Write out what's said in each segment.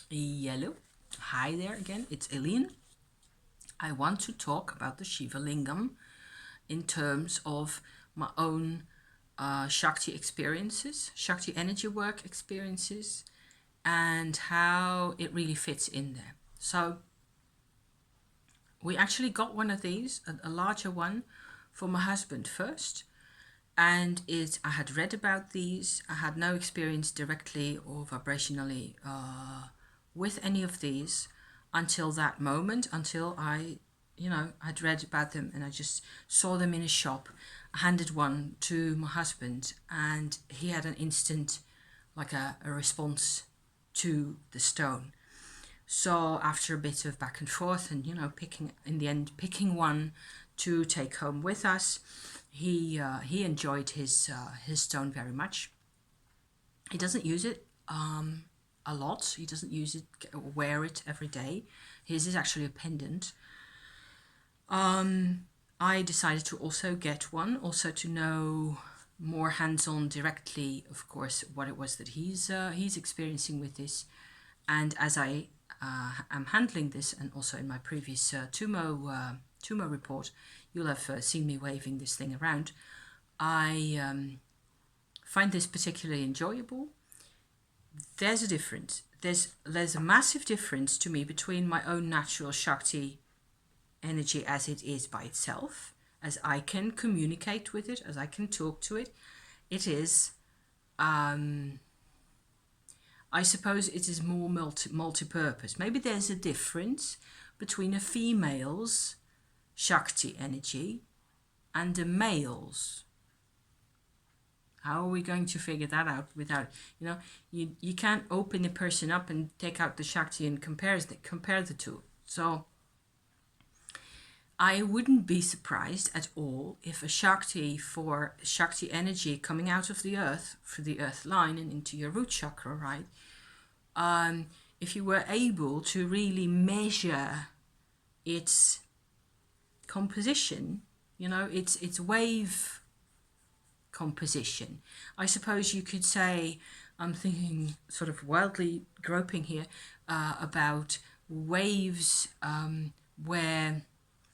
Yellow. Hi there again, it's Eileen. I want to talk about the Shiva Lingam in terms of my own Shakti experiences, Shakti energy work experiences, and how it really fits in there. So we actually got one of these, a larger one, for my husband first. And I had read about these. I had no experience directly or vibrationally with any of these until that moment, until I'd read about them and I just saw them in a shop. I handed one to my husband and he had an instant, like a response to the stone. So after a bit of back and forth and, picking one to take home with us, he enjoyed his stone very much. He doesn't use it a lot. He doesn't use it, wear it every day. His is actually a pendant. I decided to also get one, also to know more hands-on directly, of course, what it was that he's experiencing with this. And as I am handling this, and also in my previous Tummo report, you'll have seen me waving this thing around. I find this particularly enjoyable. There's a difference. There's a massive difference to me between my own natural Shakti energy as it is by itself, as I can communicate with it, as I can talk to it. It is, I suppose it is more multi-purpose. Maybe there's a difference between a female's Shakti energy and a male's. How are we going to figure that out without, you can't open a person up and take out the Shakti and compare the two. So I wouldn't be surprised at all if a Shakti energy coming out of the earth, through the earth line and into your root chakra, right? If you were able to really measure its composition, its wave composition. I suppose you could say, I'm thinking sort of wildly groping here, about waves where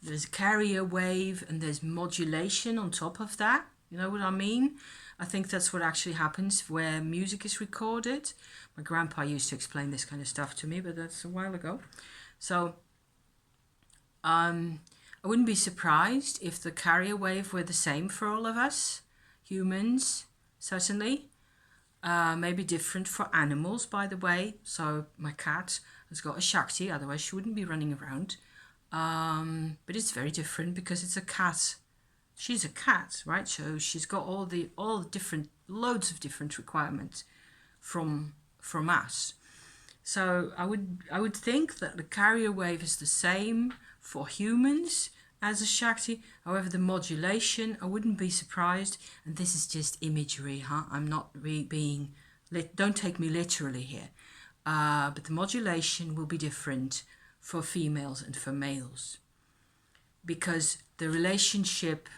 there's a carrier wave and there's modulation on top of that. You know what I mean? I think that's what actually happens where music is recorded. My grandpa used to explain this kind of stuff to me, but that's a while ago. So I wouldn't be surprised if the carrier wave were the same for all of us. Humans, certainly. Maybe different for animals, by the way. So my cat has got a Shakti, otherwise she wouldn't be running around. But it's very different because it's a cat. She's a cat, right? So she's got all the different, loads of different requirements from us. So I would think that the carrier wave is the same for humans as a Shakti. However, the modulation, I wouldn't be surprised. And this is just imagery, huh? I'm not being, don't take me literally here. But the modulation will be different for females and for males. Because the relationship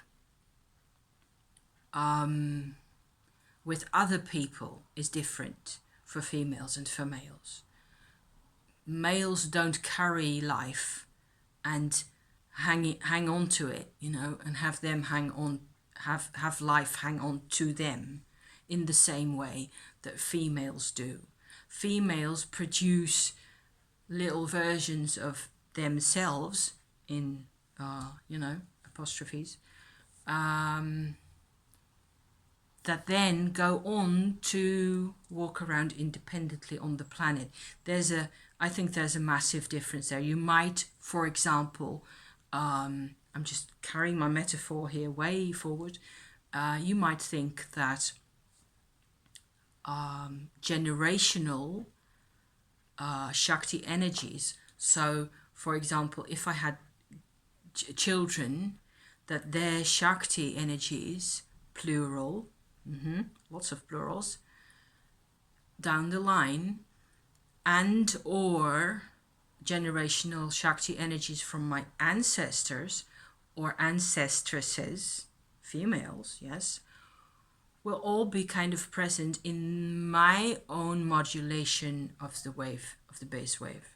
with other people is different for females and for males. Males don't carry life and hang on to it, and have them have life hang on to them in the same way that females do. Females produce little versions of themselves in, apostrophes, that then go on to walk around independently on the planet. I think there's a massive difference there. You might, for example, I'm just carrying my metaphor here way forward. You might think that generational Shakti energies. So, for example, if I had children, that their Shakti energies, plural, lots of plurals, down the line, and or generational Shakti energies from my ancestors or ancestresses, females, yes, will all be kind of present in my own modulation of the wave, of the bass wave.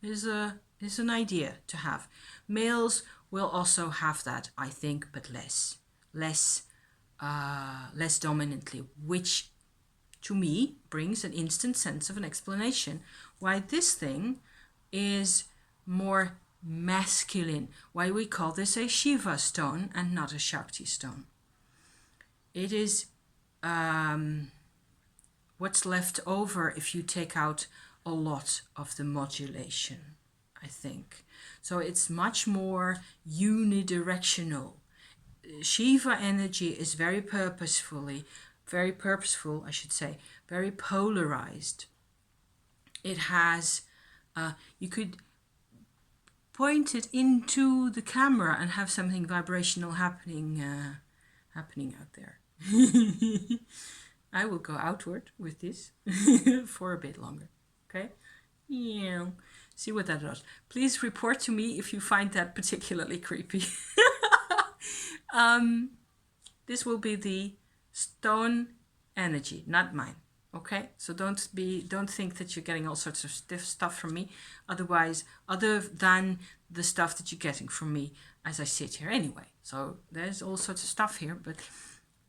Is an idea to have. Males will also have that, I think, but less dominantly, which to me brings an instant sense of an explanation why this thing is more masculine, why we call this a Shiva stone and not a Shakti stone. It is what's left over if you take out a lot of the modulation, I think. So it's much more unidirectional. Shiva energy is very purposeful, I should say, very polarized. It has, you could point it into the camera and have something vibrational happening out there. I will go outward with this for a bit longer. Okay? Yeah. See what that does. Please report to me if you find that particularly creepy. This will be the stone energy, not mine. Okay, so don't think that you're getting all sorts of stiff stuff from me. Otherwise, other than the stuff that you're getting from me as I sit here anyway. So there's all sorts of stuff here, but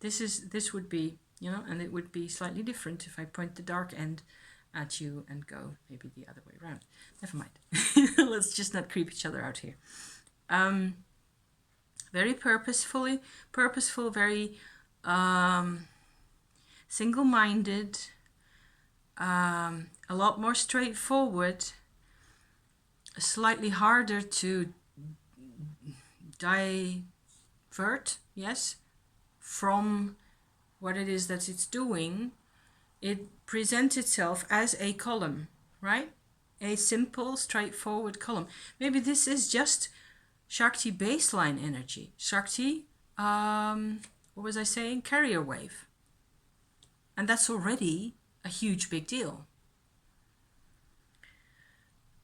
this would be, and it would be slightly different if I point the dark end at you and go maybe the other way around. Never mind. Let's just not creep each other out here. Very purposeful, very single-minded, a lot more straightforward, slightly harder to divert, yes, from what it is that it's doing. It presents itself as a column, right? A simple, straightforward column. Maybe this is just Shakti baseline energy. Shakti, what was I saying? Carrier wave. And that's already a huge big deal.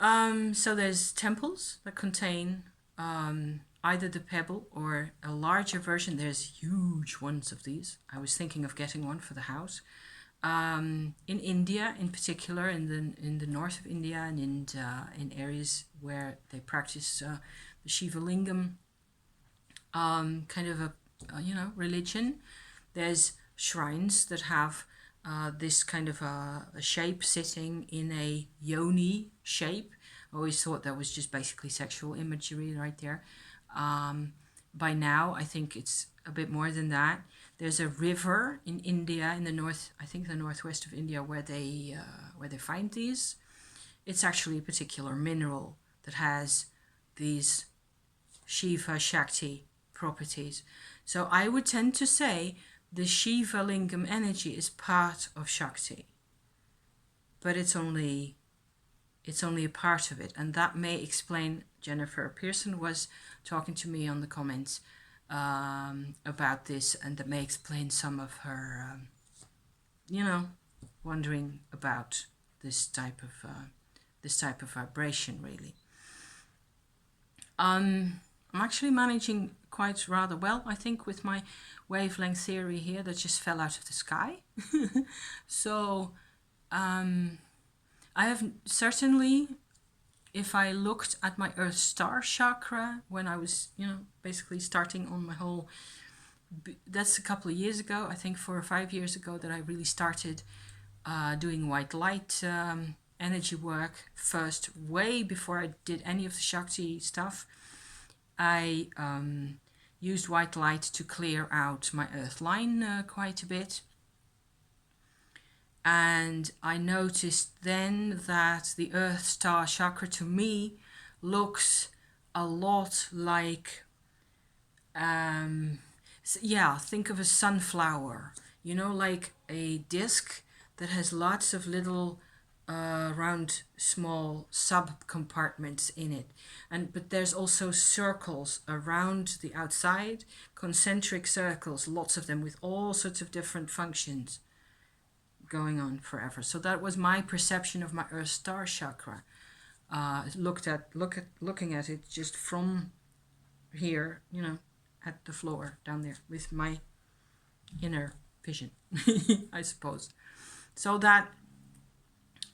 So there's temples that contain either the pebble or a larger version. There's huge ones of these. I was thinking of getting one for the house. In India, in particular, in the north of India, and in areas where they practice the Shiva Lingam kind of a religion, there's shrines that have this kind of a shape sitting in a yoni shape. I always thought that was just basically sexual imagery right there. By now, I think it's a bit more than that. There's a river in India, in the north, I think the northwest of India, where they find these. It's actually a particular mineral that has these Shiva Shakti properties. So I would tend to say the Shiva Lingam energy is part of Shakti, but it's only a part of it, and that may explain. Jennifer Pearson was talking to me on the comments about this, and that may explain some of her, wondering about this type of vibration. Really, I'm actually managing quite rather well, I think, with my wavelength theory here that just fell out of the sky. So I have certainly, if I looked at my Earth Star chakra when I was, basically starting on my whole, that's a couple of years ago, I think 4 or 5 years ago, that I really started doing white light energy work first, way before I did any of the Shakti stuff. I used white light to clear out my earth line quite a bit. And I noticed then that the Earth Star chakra to me looks a lot like, think of a sunflower, like a disc that has lots of little round small sub-compartments in it. But there's also circles around the outside, concentric circles, lots of them with all sorts of different functions going on forever. So that was my perception of my Earth Star chakra. Looking at it just from here, at the floor down there with my inner vision, I suppose. So that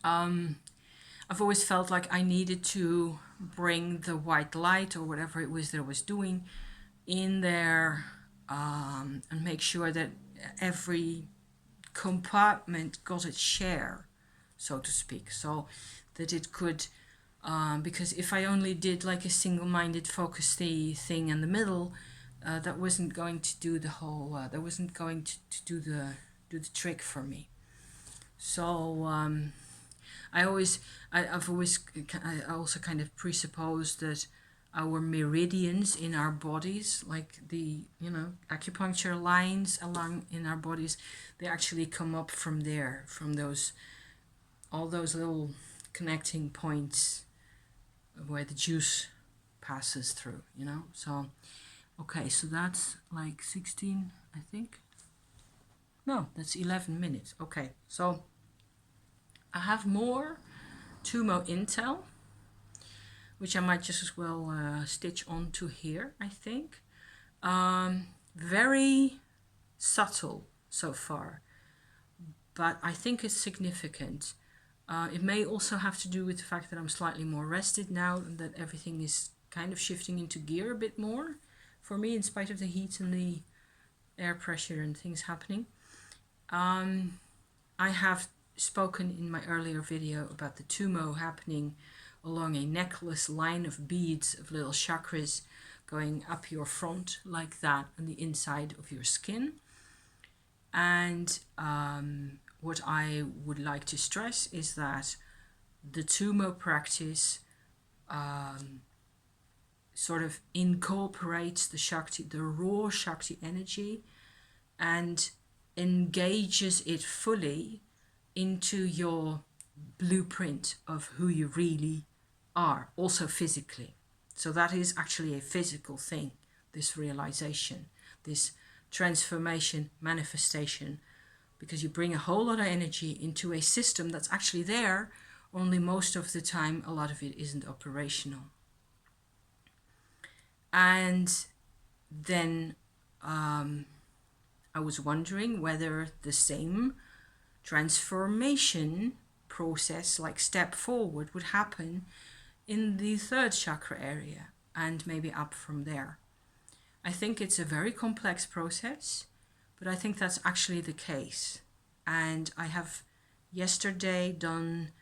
I've always felt like I needed to bring the white light or whatever it was that I was doing in there, and make sure that every compartment got its share, so to speak, so that it could, because if I only did like a single-minded focusy thing in the middle, that wasn't going to do the whole, that wasn't going to do the trick for me. So I've always, I also kind of presuppose that our meridians in our bodies, like the, acupuncture lines along in our bodies, they actually come up from there, from all those little connecting points where the juice passes through, So, okay, so that's like 16, I think. No, that's 11 minutes. Okay, so I have more Tummo intel, which I might just as well stitch onto here, I think. Very subtle so far, but I think it's significant. It may also have to do with the fact that I'm slightly more rested now and that everything is kind of shifting into gear a bit more for me, in spite of the heat and the air pressure and things happening. I have spoken in my earlier video about the Tummo happening along a necklace line of beads of little chakras going up your front like that on the inside of your skin. And what I would like to stress is that the Tummo practice sort of incorporates the Shakti, the raw Shakti energy, and engages it fully into your blueprint of who you really are, also physically. So that is actually a physical thing, this realization, this transformation, manifestation, because you bring a whole lot of energy into a system that's actually there, only most of the time a lot of it isn't operational. And then I was wondering whether the same transformation process, like step forward, would happen in the third chakra area and maybe up from there. I think it's a very complex process, but I think that's actually the case. And I have yesterday done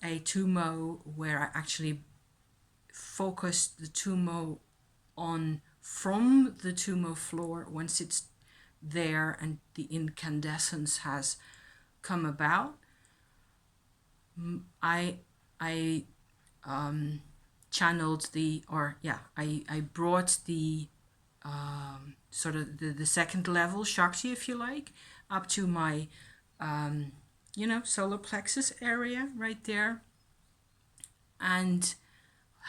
a Tummo where I actually focused the Tummo on from the Tummo floor once it's there and the incandescence has come about. I channeled I brought the sort of the second level Shakti, if you like, up to my solar plexus area right there, and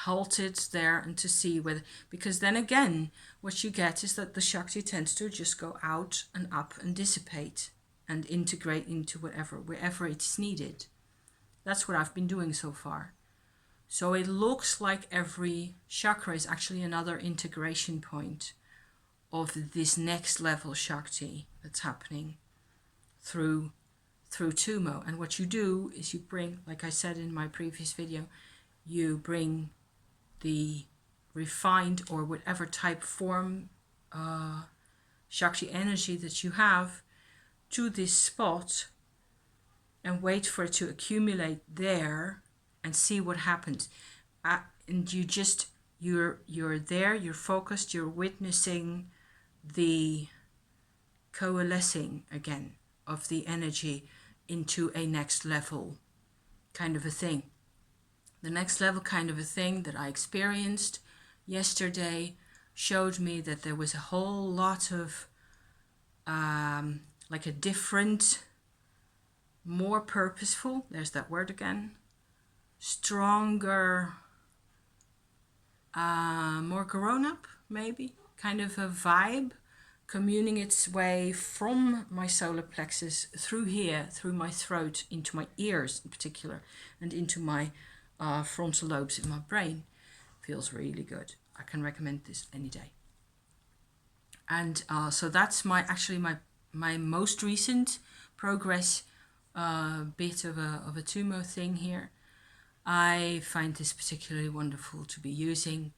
halted there and to see whether, because then again what you get is that the Shakti tends to just go out and up and dissipate and integrate into wherever it's needed. That's what I've been doing so far. So it looks like every chakra is actually another integration point of this next level Shakti that's happening through Tummo. And what you do is you bring, like I said in my previous video, you bring the refined or whatever type form Shakti energy that you have to this spot and wait for it to accumulate there and see what happens. And you're there, you're focused, you're witnessing the coalescing again of the energy into a next level kind of a thing. The next level kind of a thing that I experienced yesterday showed me that there was a whole lot of like a different, more purposeful, there's that word again, stronger, more grown up maybe, kind of a vibe communing its way from my solar plexus through here, through my throat, into my ears in particular, and into my frontal lobes in my brain. Feels really good. I can recommend this any day. And so that's my my most recent progress bit of a Tummo thing here. I find this particularly wonderful to be using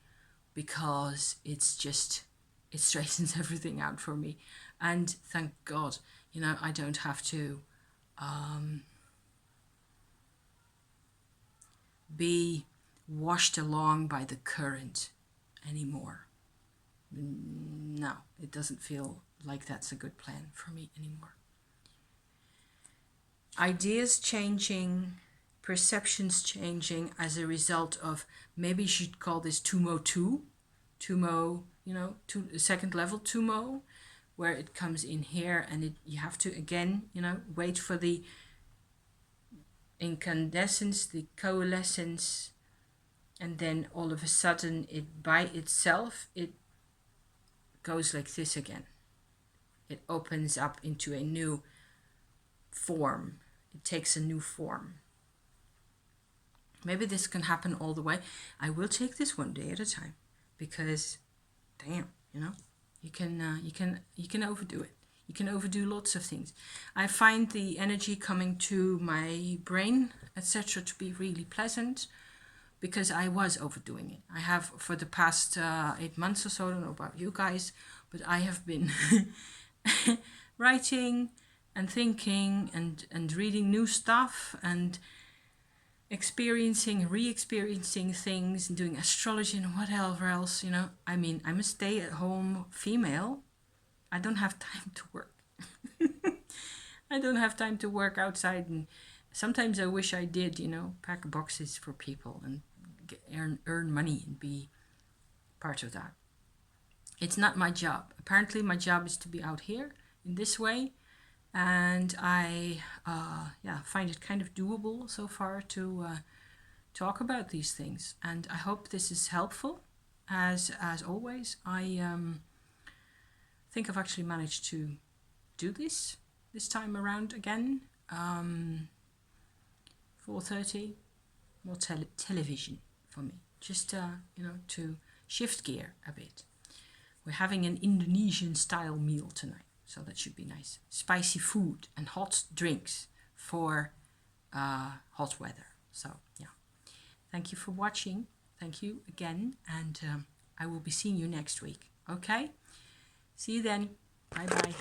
because it's just, it straightens everything out for me. And thank God, you know, I don't have to be washed along by the current anymore. No, it doesn't feel like that's a good plan for me anymore. Ideas changing, perceptions changing as a result of, maybe you should call this Tummo 2, Tummo, you know, second level Tummo, where it comes in here and you have to, again, you know, wait for the incandescence, the coalescence, and then all of a sudden it by itself, it goes like this again. It opens up into a new form. It takes a new form. Maybe this can happen all the way. I will take this one day at a time because, damn, you know, you can overdo it. You can overdo lots of things. I find the energy coming to my brain, etc., to be really pleasant because I was overdoing it. I have for the past 8 months or so. I don't know about you guys, but I have been writing and thinking and reading new stuff and experiencing, re-experiencing things and doing astrology and whatever else, you know. I mean, I'm a stay-at-home female. I don't have time to work. I don't have time to work outside, and sometimes I wish I did, you know, pack boxes for people and earn money and be part of that. It's not my job. Apparently my job is to be out here in this way, and I find it kind of doable so far to talk about these things, and I hope this is helpful. As always, I think I've actually managed to do this time around again. 4:30, more television for me, just you know, to shift gear a bit. We're having an Indonesian style meal tonight, so that should be nice. Spicy food and hot drinks for hot weather. So yeah, thank you for watching. Thank you again, and I will be seeing you next week. Okay, see you then. Bye bye.